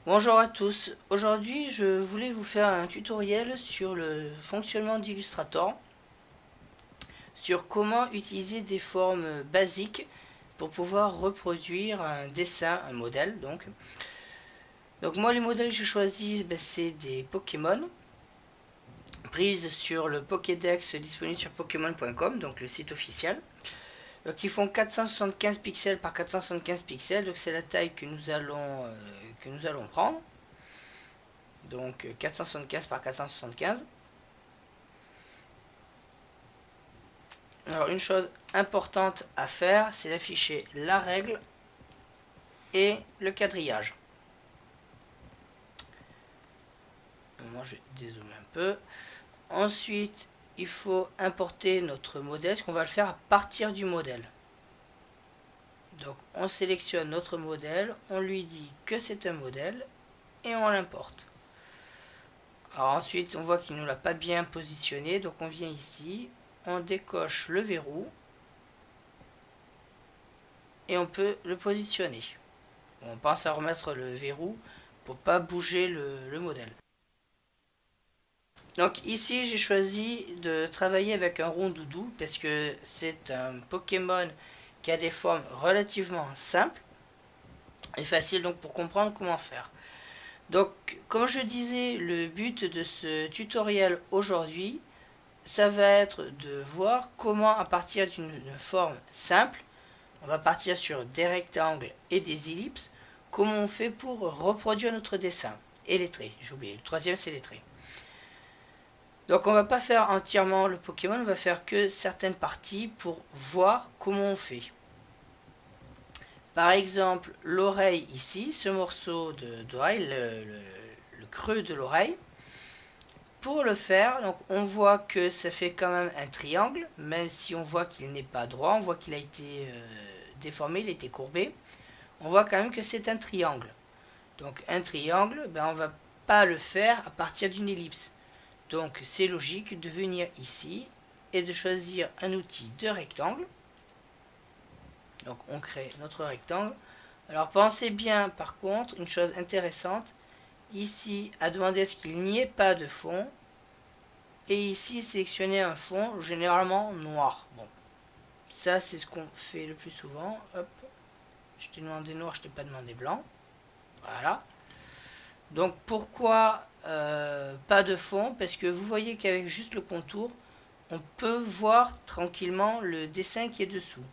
Bonjour à tous, aujourd'hui je voulais vous faire un tutoriel sur le fonctionnement d'Illustrator, sur comment utiliser des formes basiques pour pouvoir reproduire un dessin, un modèle donc. Donc moi les modèles que j'ai choisis, c'est des Pokémon, prises sur le Pokédex disponible sur Pokémon.com, donc le site officiel. Donc ils font 475 pixels par 475 pixels, donc c'est la taille que nous allons prendre. Donc 475 par 475. Alors une chose importante à faire, c'est d'afficher la règle et le quadrillage. Moi je vais dézoomer un peu. Ensuite, il faut importer notre modèle, parce qu'on va le faire à partir du modèle. Donc on sélectionne notre modèle, on lui dit que c'est un modèle et on l'importe. Alors ensuite, on voit qu'il ne nous l'a pas bien positionné, donc on vient ici, on décoche le verrou et on peut le positionner. On pense à remettre le verrou pour pas bouger le modèle. Donc ici j'ai choisi de travailler avec un rondoudou parce que c'est un Pokémon qui a des formes relativement simples et faciles donc pour comprendre comment faire. Donc comme je disais, le but de ce tutoriel aujourd'hui, ça va être de voir comment à partir d'une forme simple, on va partir sur des rectangles et des ellipses, comment on fait pour reproduire notre dessin. Et les traits, j'ai oublié, le troisième c'est les traits. Donc on va pas faire entièrement le Pokémon, on va faire que certaines parties pour voir comment on fait. Par exemple, l'oreille ici, ce morceau d'oreille, le creux de l'oreille. Pour le faire, donc on voit que ça fait quand même un triangle, même si on voit qu'il n'est pas droit, on voit qu'il a été déformé, il a été courbé. On voit quand même que c'est un triangle. Donc un triangle, on ne va pas le faire à partir d'une ellipse. Donc c'est logique de venir ici et de choisir un outil de rectangle. Donc on crée notre rectangle. Alors pensez bien par contre, une chose intéressante, ici à demander à ce qu'il n'y ait pas de fond. Et ici sélectionner un fond généralement noir. Bon, ça c'est ce qu'on fait le plus souvent. Hop, je t'ai demandé noir, je t'ai pas demandé blanc. Voilà. Donc pourquoi pas de fond? Parce que vous voyez qu'avec juste le contour, on peut voir tranquillement le dessin qui est dessous.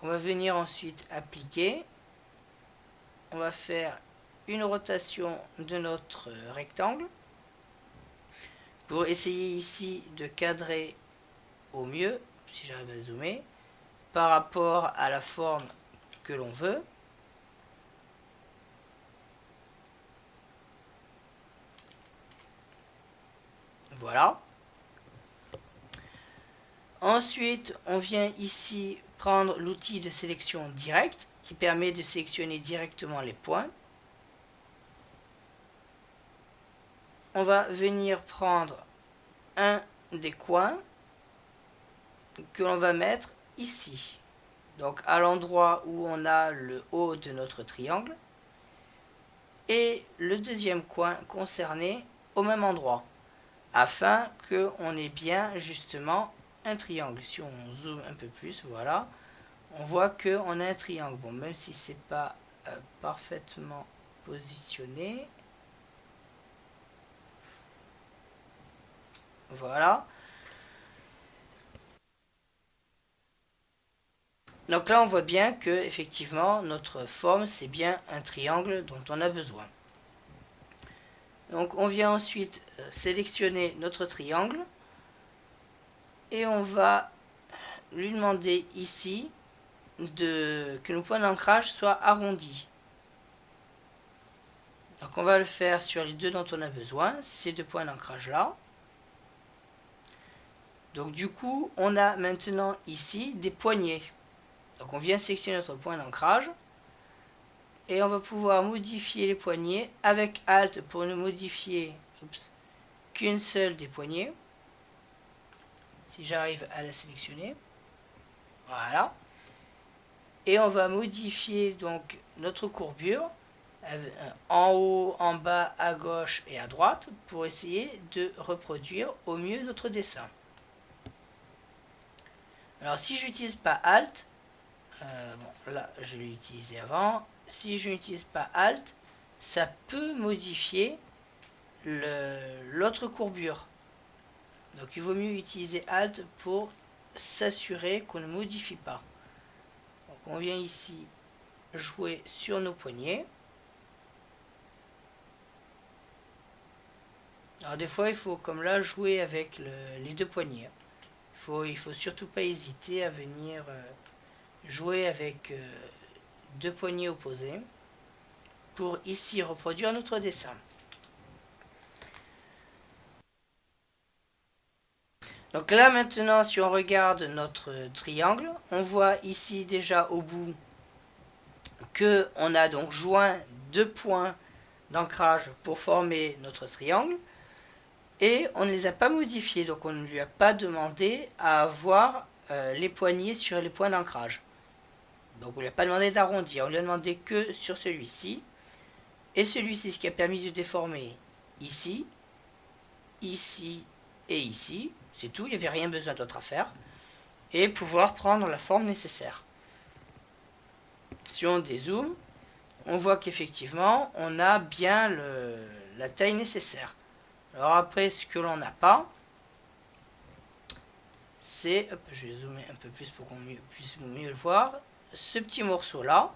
On va venir ensuite appliquer. On va faire une rotation de notre rectangle pour essayer ici de cadrer au mieux, si j'arrive à zoomer, par rapport à la forme que l'on veut. Voilà. Ensuite, on vient ici prendre l'outil de sélection directe qui permet de sélectionner directement les points. On va venir prendre un des coins que l'on va mettre ici. Donc à l'endroit où on a le haut de notre triangle. Et le deuxième coin concerné au même endroit. Afin qu'on ait bien justement un triangle. Si on zoome un peu plus, voilà, on voit qu'on a un triangle. Bon, même si c'est pas parfaitement positionné, voilà. Donc là, on voit bien que effectivement notre forme c'est bien un triangle dont on a besoin. Donc on vient ensuite sélectionner notre triangle et on va lui demander ici que nos points d'ancrage soient arrondis. Donc on va le faire sur les deux dont on a besoin, ces deux points d'ancrage là. Donc du coup, on a maintenant ici des poignées. Donc on vient sélectionner notre point d'ancrage et on va pouvoir modifier les poignées avec Alt pour ne modifier qu'une seule des poignées. Si j'arrive à la sélectionner. Voilà. Et on va modifier donc notre courbure en haut, en bas, à gauche et à droite pour essayer de reproduire au mieux notre dessin. Alors si j'utilise pas Alt, bon, là je l'ai utilisé avant, si je n'utilise pas Alt, ça peut modifier l'autre courbure. Donc il vaut mieux utiliser Alt pour s'assurer qu'on ne modifie pas. Donc on vient ici jouer sur nos poignets. Alors des fois il faut comme là jouer avec les deux poignets. Il faut surtout pas hésiter à venir jouer avec deux poignets opposés pour ici reproduire notre dessin. Donc là maintenant si on regarde notre triangle, on voit ici déjà au bout que on a donc joint deux points d'ancrage pour former notre triangle et on ne les a pas modifiés, donc on ne lui a pas demandé à avoir les poignées sur les points d'ancrage. Donc on ne lui a pas demandé d'arrondir, on lui a demandé que sur celui-ci. Et celui-ci, ce qui a permis de déformer ici, ici et ici, c'est tout, il n'y avait rien besoin d'autre à faire. Et pouvoir prendre la forme nécessaire. Si on dézoome, on voit qu'effectivement, on a bien la taille nécessaire. Alors après, ce que l'on n'a pas, c'est, je vais zoomer un peu plus pour qu'on puisse mieux le voir, ce petit morceau là,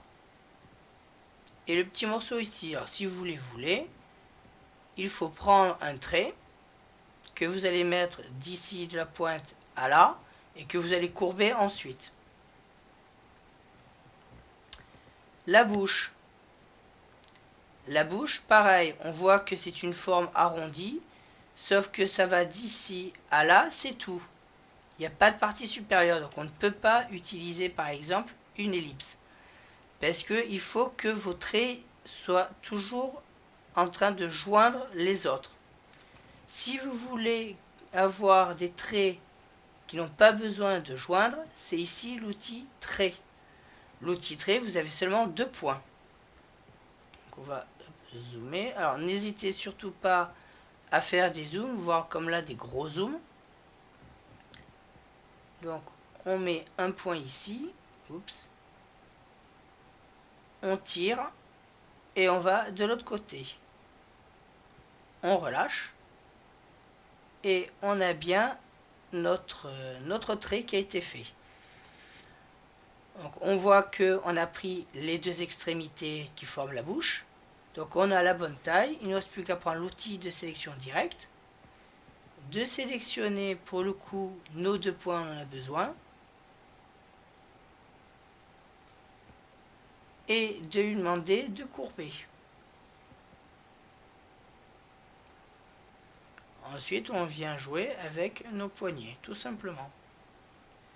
et le petit morceau ici. Alors si vous les voulez, il faut prendre un trait, que vous allez mettre d'ici de la pointe à là, et que vous allez courber ensuite. La bouche. La bouche, pareil, on voit que c'est une forme arrondie, sauf que ça va d'ici à là, c'est tout. Il n'y a pas de partie supérieure, donc on ne peut pas utiliser par exemple une ellipse. Parce qu'il faut que vos traits soient toujours en train de joindre les autres. Si vous voulez avoir des traits qui n'ont pas besoin de joindre, c'est ici l'outil trait. L'outil trait, vous avez seulement deux points. Donc on va zoomer. Alors n'hésitez surtout pas à faire des zooms, voire comme là des gros zooms. Donc on met un point ici. Oups. On tire et on va de l'autre côté. On relâche et on a bien notre trait qui a été fait. Donc on voit qu'on a pris les deux extrémités qui forment la bouche. Donc on a la bonne taille. Il ne reste plus qu'à prendre l'outil de sélection directe. De sélectionner pour le coup nos deux points, on en a besoin. Et de lui demander de courber. Ensuite, on vient jouer avec nos poignets, tout simplement.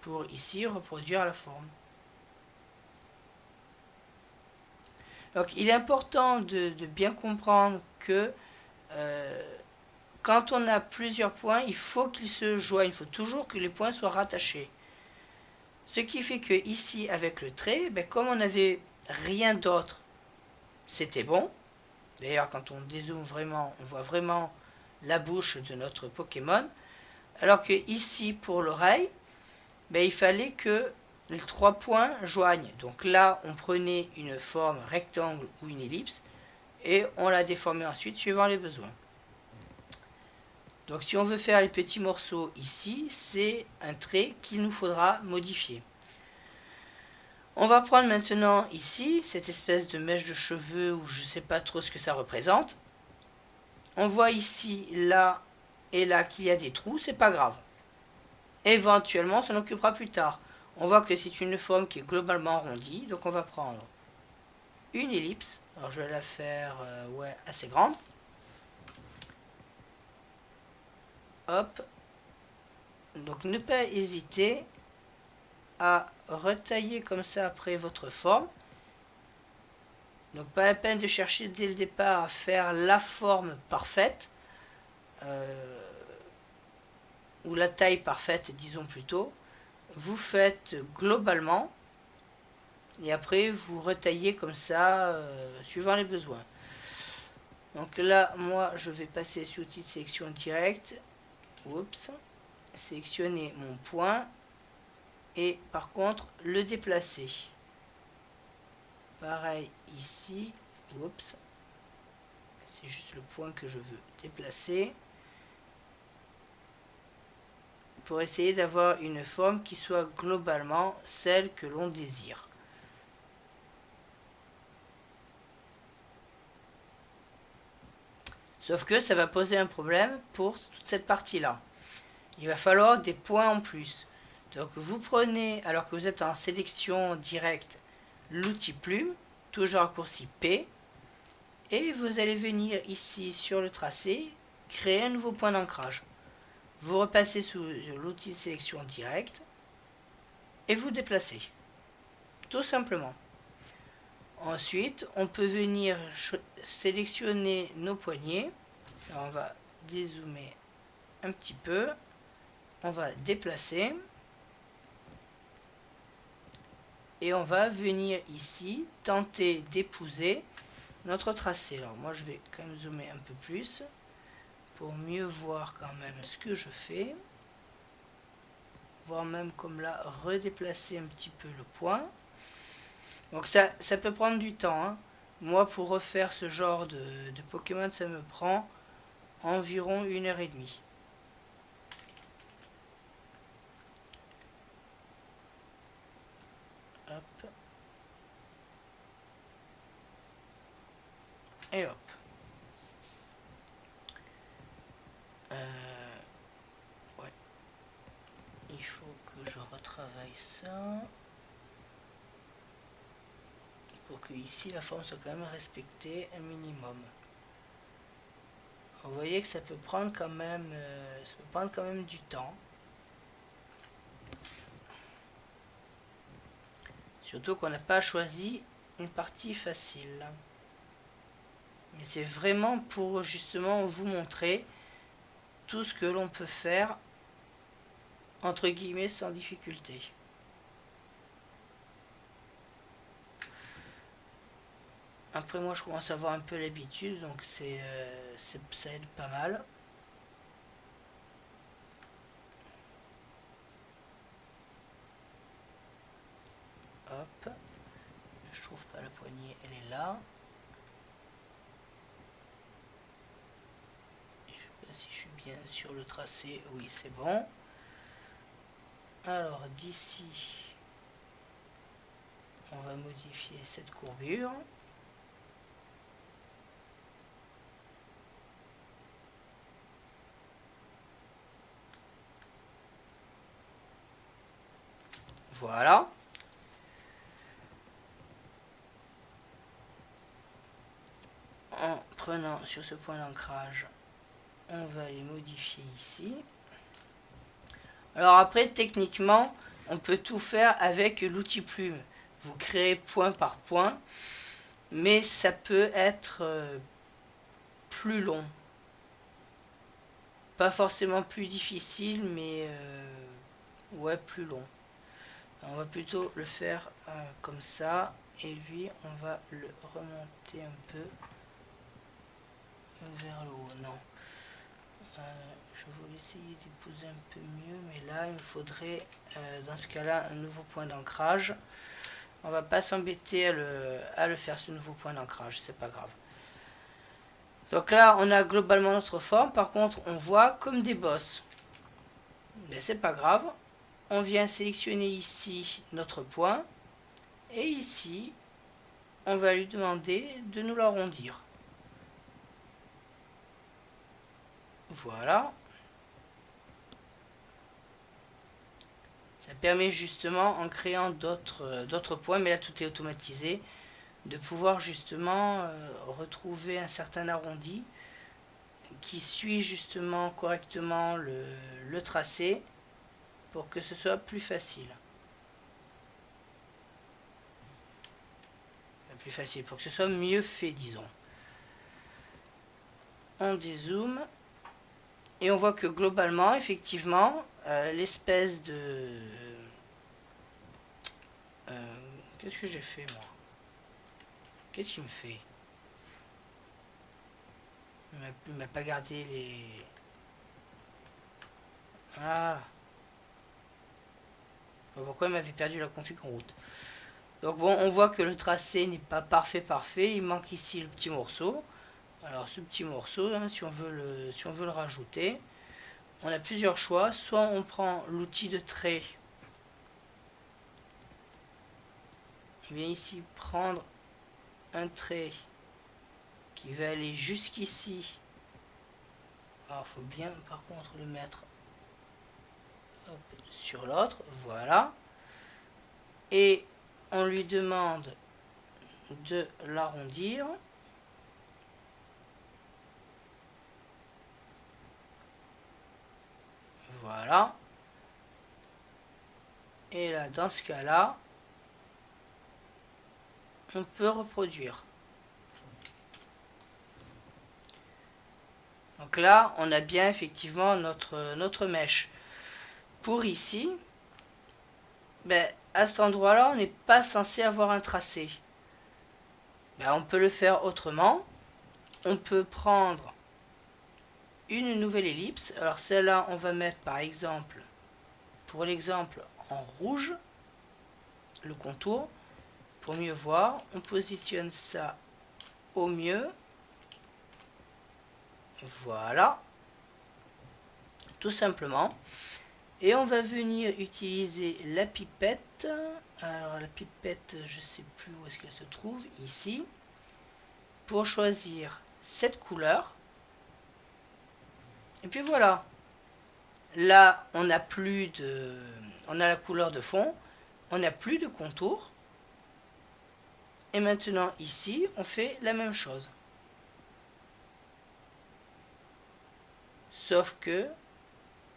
Pour ici reproduire la forme. Donc il est important de bien comprendre que quand on a plusieurs points, il faut qu'ils se joignent. Il faut toujours que les points soient rattachés. Ce qui fait que ici, avec le trait, comme on n'avait rien d'autre, c'était bon. D'ailleurs, quand on dézoome vraiment, on voit vraiment la bouche de notre Pokémon. Alors que ici, pour l'oreille, il fallait que les trois points joignent. Donc là, on prenait une forme rectangle ou une ellipse et on la déformait ensuite suivant les besoins. Donc si on veut faire les petits morceaux ici, c'est un trait qu'il nous faudra modifier. On va prendre maintenant ici cette espèce de mèche de cheveux ou je ne sais pas trop ce que ça représente. On voit ici, là et là qu'il y a des trous, c'est pas grave. Éventuellement, on s'en occupera plus tard. On voit que c'est une forme qui est globalement arrondie, donc on va prendre une ellipse. Alors je vais la faire assez grande. Hop. Donc ne pas hésiter à retailler comme ça après votre forme. Donc pas la peine de chercher dès le départ à faire la forme parfaite. Ou la taille parfaite, disons plutôt. Vous faites globalement Et après, vous retaillez comme ça, suivant les besoins. Donc là, moi, je vais passer sur l'outil de sélection directe. Oups. Sélectionner mon point. Et par contre, le déplacer. Pareil ici. Oups. C'est juste le point que je veux déplacer. Pour essayer d'avoir une forme qui soit globalement celle que l'on désire. Sauf que ça va poser un problème pour toute cette partie-là. Il va falloir des points en plus. Donc vous prenez, alors que vous êtes en sélection directe, l'outil plume, toujours raccourci P, et vous allez venir ici sur le tracé, créer un nouveau point d'ancrage. Vous repassez sous l'outil de sélection directe et vous déplacez. Tout simplement. Ensuite, on peut venir sélectionner nos poignées. Alors, on va dézoomer un petit peu. On va déplacer. Et on va venir ici tenter d'épouser notre tracé. Alors moi je vais quand même zoomer un peu plus pour mieux voir quand même ce que je fais. Voire même comme là redéplacer un petit peu le point. Donc ça peut prendre du temps. Hein. Moi pour refaire ce genre de Pokémon ça me prend environ 1h30. Hop. Et hop. Ouais. Il faut que je retravaille ça. Pour que ici la forme soit quand même respectée un minimum. Vous voyez que ça peut prendre quand même, du temps. Surtout qu'on n'a pas choisi une partie facile. Mais c'est vraiment pour justement vous montrer tout ce que l'on peut faire entre guillemets sans difficulté. Après moi je commence à avoir un peu l'habitude, donc ça aide pas mal. Hop. Je trouve pas la poignée, elle est là. Je sais pas si je suis bien sur le tracé, oui c'est bon. Alors d'ici, on va modifier cette courbure. Voilà. En prenant sur ce point d'ancrage, on va les modifier ici. Alors après, techniquement, on peut tout faire avec l'outil plume. Vous créez point par point, mais ça peut être plus long. Pas forcément plus difficile, mais ouais, plus long. On va plutôt le faire comme ça, et lui, on va le remonter un peu vers le haut. Non. Je voulais essayer d'épouser un peu mieux, mais là, il me faudrait, dans ce cas-là, un nouveau point d'ancrage. On va pas s'embêter à le faire, ce nouveau point d'ancrage, c'est pas grave. Donc là, on a globalement notre forme. Par contre, on voit comme des bosses. Mais c'est pas grave. On vient sélectionner ici notre point. Et ici, on va lui demander de nous l'arrondir. Voilà. Ça permet justement, en créant d'autres points, mais là tout est automatisé, de pouvoir justement retrouver un certain arrondi qui suit justement correctement le tracé pour que ce soit plus facile. Plus facile, pour que ce soit mieux fait, disons. On dézoome et on voit que globalement, effectivement, l'espèce de... Qu'est-ce que j'ai fait, moi? Qu'est-ce qu'il me fait? Il m'a pas gardé les... Ah. Pourquoi il m'avait perdu la config en route? Donc bon, on voit que le tracé n'est pas parfait. Il manque ici le petit morceau. Alors ce petit morceau, hein, si on veut le rajouter, on a plusieurs choix. Soit on prend l'outil de trait. On vient ici prendre un trait qui va aller jusqu'ici. Alors il faut bien par contre le mettre sur l'autre. Voilà. Et on lui demande de l'arrondir. Voilà. Et là, dans ce cas-là, on peut reproduire. Donc là, on a bien effectivement notre mèche. Pour ici, ben, à cet endroit-là, on n'est pas censé avoir un tracé. Ben, on peut le faire autrement. On peut prendre une nouvelle ellipse. Alors celle-là, on va mettre par exemple, pour l'exemple, en rouge, le contour. Pour mieux voir, on positionne ça au mieux. Voilà. Tout simplement. Et on va venir utiliser la pipette. Alors la pipette, je ne sais plus où est-ce qu'elle se trouve, ici. Pour choisir cette couleur. Et puis voilà. Là, on n'a plus de... On a la couleur de fond. On n'a plus de contour. Et maintenant, ici, on fait la même chose. Sauf que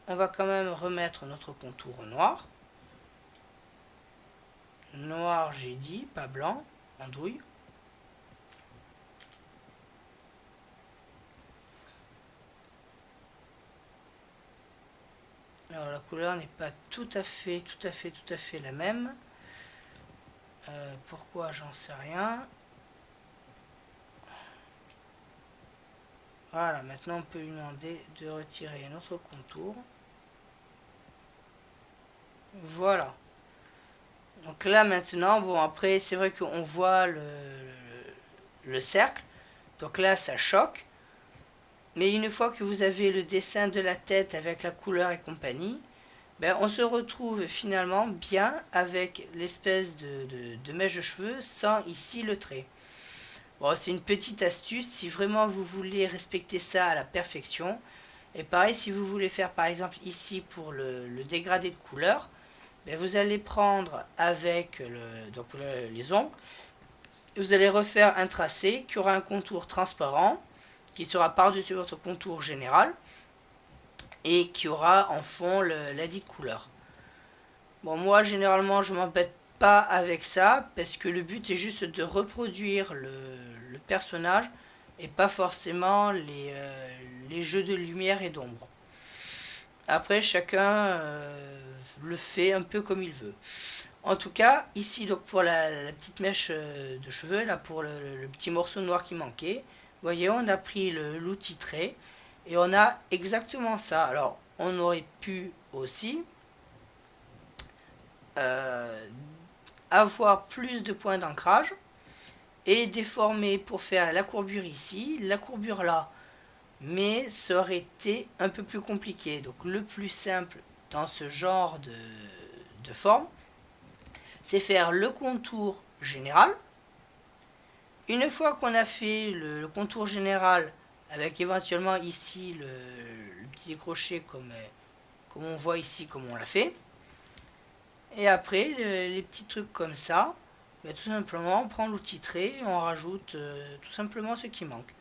on va quand même remettre notre contour noir. Noir, j'ai dit, pas blanc, andouille. Alors la couleur n'est pas tout à fait la même. Pourquoi, j'en sais rien. Voilà, maintenant on peut lui demander de retirer notre contour. Voilà. Donc là maintenant, bon après c'est vrai qu'on voit le cercle. Donc là ça choque. Mais une fois que vous avez le dessin de la tête avec la couleur et compagnie, ben on se retrouve finalement bien avec l'espèce de mèche de cheveux sans ici le trait. Bon, c'est une petite astuce si vraiment vous voulez respecter ça à la perfection. Et pareil, si vous voulez faire par exemple ici pour le dégradé de couleur, ben vous allez prendre avec les ongles, vous allez refaire un tracé qui aura un contour transparent, qui sera par-dessus votre contour général, et qui aura en fond la dite couleur. Bon, moi généralement je m'embête pas avec ça, parce que le but est juste de reproduire le personnage, et pas forcément les jeux de lumière et d'ombre. Après, chacun le fait un peu comme il veut. En tout cas, ici, donc pour la petite mèche de cheveux, là pour le petit morceau noir qui manquait, vous voyez, on a pris l'outil trait et on a exactement ça. Alors, on aurait pu aussi avoir plus de points d'ancrage et déformer pour faire la courbure ici, la courbure là. Mais ça aurait été un peu plus compliqué. Donc le plus simple dans ce genre de forme, c'est faire le contour général. Une fois qu'on a fait le contour général, avec éventuellement ici le petit décroché comme on voit ici, comme on l'a fait, et après les petits trucs comme ça, ben, tout simplement on prend l'outil trait et on rajoute tout simplement ce qui manque.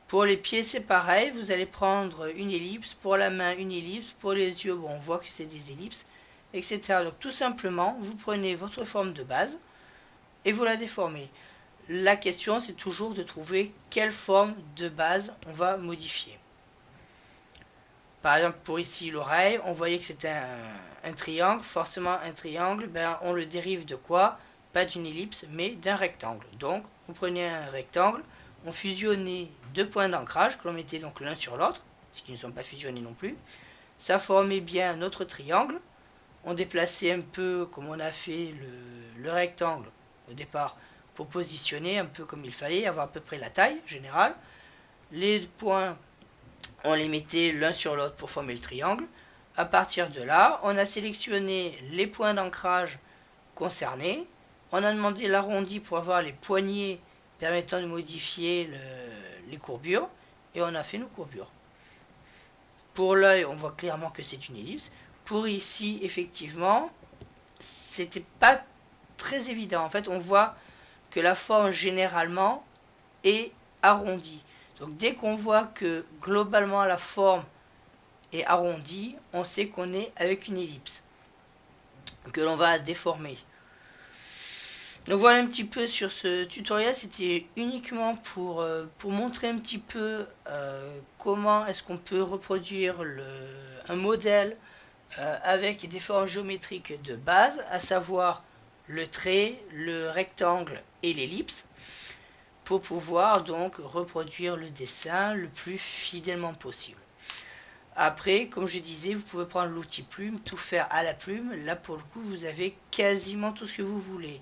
Pour les pieds, c'est pareil, vous allez prendre une ellipse, pour la main une ellipse, pour les yeux, bon, on voit que c'est des ellipses, etc. Donc tout simplement, vous prenez votre forme de base et vous la déformez. La question, c'est toujours de trouver quelle forme de base on va modifier. Par exemple, pour ici l'oreille, on voyait que c'était un triangle. Forcément, un triangle, ben, on le dérive de quoi? pas d'une ellipse, mais d'un rectangle. Donc, vous prenez un rectangle, on fusionnait deux points d'ancrage que l'on mettait donc l'un sur l'autre, ce qui ne sont pas fusionnés non plus. Ça formait bien notre triangle. On déplaçait un peu comme on a fait le rectangle au départ pour positionner un peu comme il fallait, avoir à peu près la taille générale. Les points, on les mettait l'un sur l'autre pour former le triangle. À partir de là, on a sélectionné les points d'ancrage concernés. On a demandé l'arrondi pour avoir les poignées permettant de modifier les courbures. Et on a fait nos courbures. Pour l'œil, on voit clairement que c'est une ellipse. Pour ici, effectivement, c'était pas très évident. En fait, on voit que la forme généralement est arrondie. Donc dès qu'on voit que globalement la forme est arrondie, on sait qu'on est avec une ellipse que l'on va déformer. Donc voilà un petit peu sur ce tutoriel, c'était uniquement pour montrer un petit peu comment est-ce qu'on peut reproduire un modèle avec des formes géométriques de base, à savoir le trait, le rectangle et l'ellipse, pour pouvoir donc reproduire le dessin le plus fidèlement possible. Après, comme je disais, vous pouvez prendre l'outil plume, tout faire à la plume. Là, pour le coup, vous avez quasiment tout ce que vous voulez.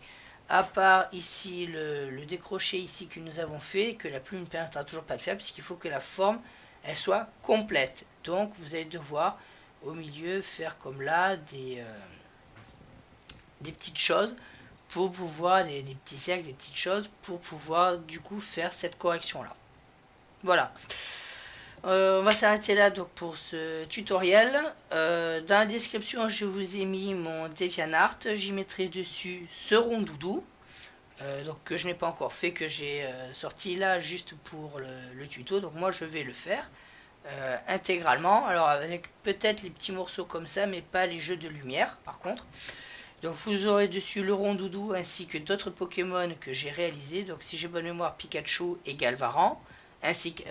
À part ici le décroché ici que nous avons fait, que la plume ne permettra toujours pas de faire, puisqu'il faut que la forme elle soit complète. Donc, vous allez devoir au milieu faire comme là des petites choses pour pouvoir, des petits cercles, des petites choses pour pouvoir du coup faire cette correction là. Voilà. On va s'arrêter là donc pour ce tutoriel. Dans la description, je vous ai mis mon DeviantArt. J'y mettrai dessus ce rond doudou. Donc que je n'ai pas encore fait, que j'ai sorti là juste pour le tuto. Donc moi je vais le faire intégralement. Alors avec peut-être les petits morceaux comme ça, mais pas les jeux de lumière par contre. Donc vous aurez dessus le rond doudou ainsi que d'autres Pokémon que j'ai réalisés. Donc si j'ai bonne mémoire, Pikachu et Galvaran. Ainsi que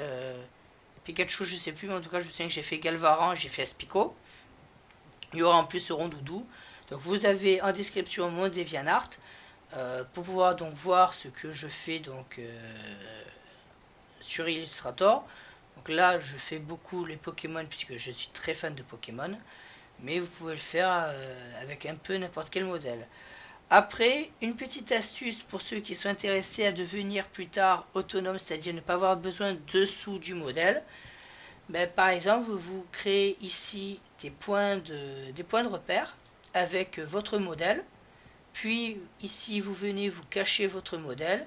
Pikachu, je sais plus, mais en tout cas je me souviens que j'ai fait Galvaran, j'ai fait Aspico. Il y aura en plus ce rond doudou. Donc vous avez en description mon DeviantArt pour pouvoir donc voir ce que je fais donc sur Illustrator. Donc là je fais beaucoup les Pokémon puisque je suis très fan de Pokémon. Mais vous pouvez le faire avec un peu n'importe quel modèle. Après, une petite astuce pour ceux qui sont intéressés à devenir plus tard autonome, c'est-à-dire ne pas avoir besoin dessous du modèle. Ben, par exemple, vous créez ici des points de repère avec votre modèle. Puis ici, vous venez vous cacher votre modèle.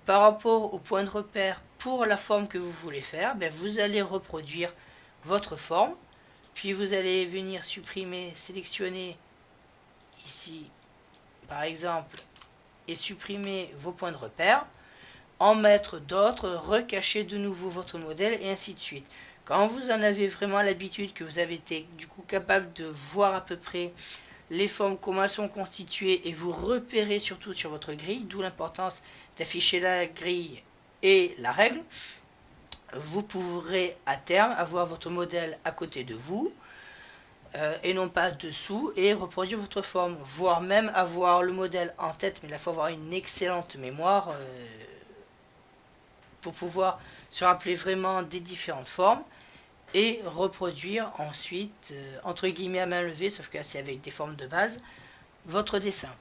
Par rapport au point de repère pour la forme que vous voulez faire, ben, vous allez reproduire votre forme. Puis vous allez venir supprimer, sélectionner ici par exemple et supprimer vos points de repère, en mettre d'autres, recacher de nouveau votre modèle et ainsi de suite. Quand vous en avez vraiment l'habitude, que vous avez été du coup capable de voir à peu près les formes, comment elles sont constituées et vous repérez surtout sur votre grille, d'où l'importance d'afficher la grille et la règle, vous pourrez à terme avoir votre modèle à côté de vous et non pas dessous et reproduire votre forme, voire même avoir le modèle en tête, mais là il faut avoir une excellente mémoire pour pouvoir se rappeler vraiment des différentes formes et reproduire ensuite entre guillemets à main levée, sauf que c'est avec des formes de base, votre dessin.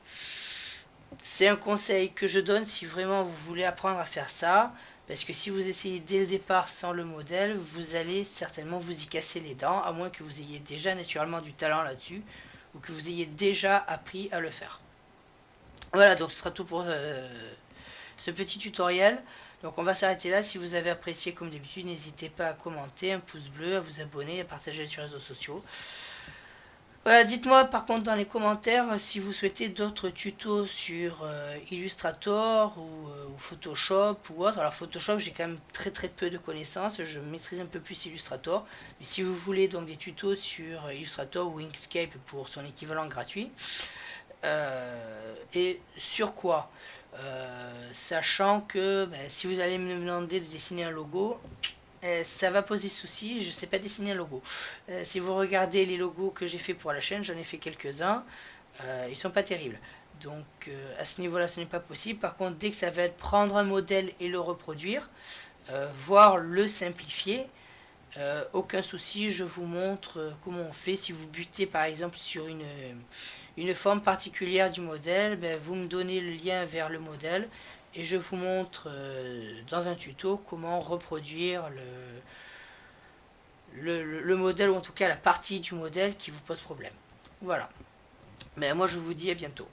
C'est un conseil que je donne si vraiment vous voulez apprendre à faire ça, parce que si vous essayez dès le départ sans le modèle, vous allez certainement vous y casser les dents, à moins que vous ayez déjà naturellement du talent là-dessus, ou que vous ayez déjà appris à le faire. Voilà, donc ce sera tout pour ce petit tutoriel. Donc on va s'arrêter là. Si vous avez apprécié comme d'habitude, n'hésitez pas à commenter, un pouce bleu, à vous abonner, à partager sur les réseaux sociaux. Voilà, dites-moi par contre dans les commentaires si vous souhaitez d'autres tutos sur Illustrator ou Photoshop ou autre. Alors Photoshop, j'ai quand même très peu de connaissances, je maîtrise un peu plus Illustrator. Mais si vous voulez donc des tutos sur Illustrator ou Inkscape pour son équivalent gratuit, et sur quoi sachant que si vous allez me demander de dessiner un logo, ça va poser souci, je ne sais pas dessiner un logo. Si vous regardez les logos que j'ai fait pour la chaîne, j'en ai fait quelques-uns, ils sont pas terribles. Donc à ce niveau là ce n'est pas possible. Par contre dès que ça va être prendre un modèle et le reproduire, voire le simplifier, aucun souci, je vous montre comment on fait. Si vous butez par exemple sur une forme particulière du modèle, ben, vous me donnez le lien vers le modèle et je vous montre dans un tuto comment reproduire le modèle, ou en tout cas la partie du modèle qui vous pose problème. Voilà. Mais moi je vous dis à bientôt.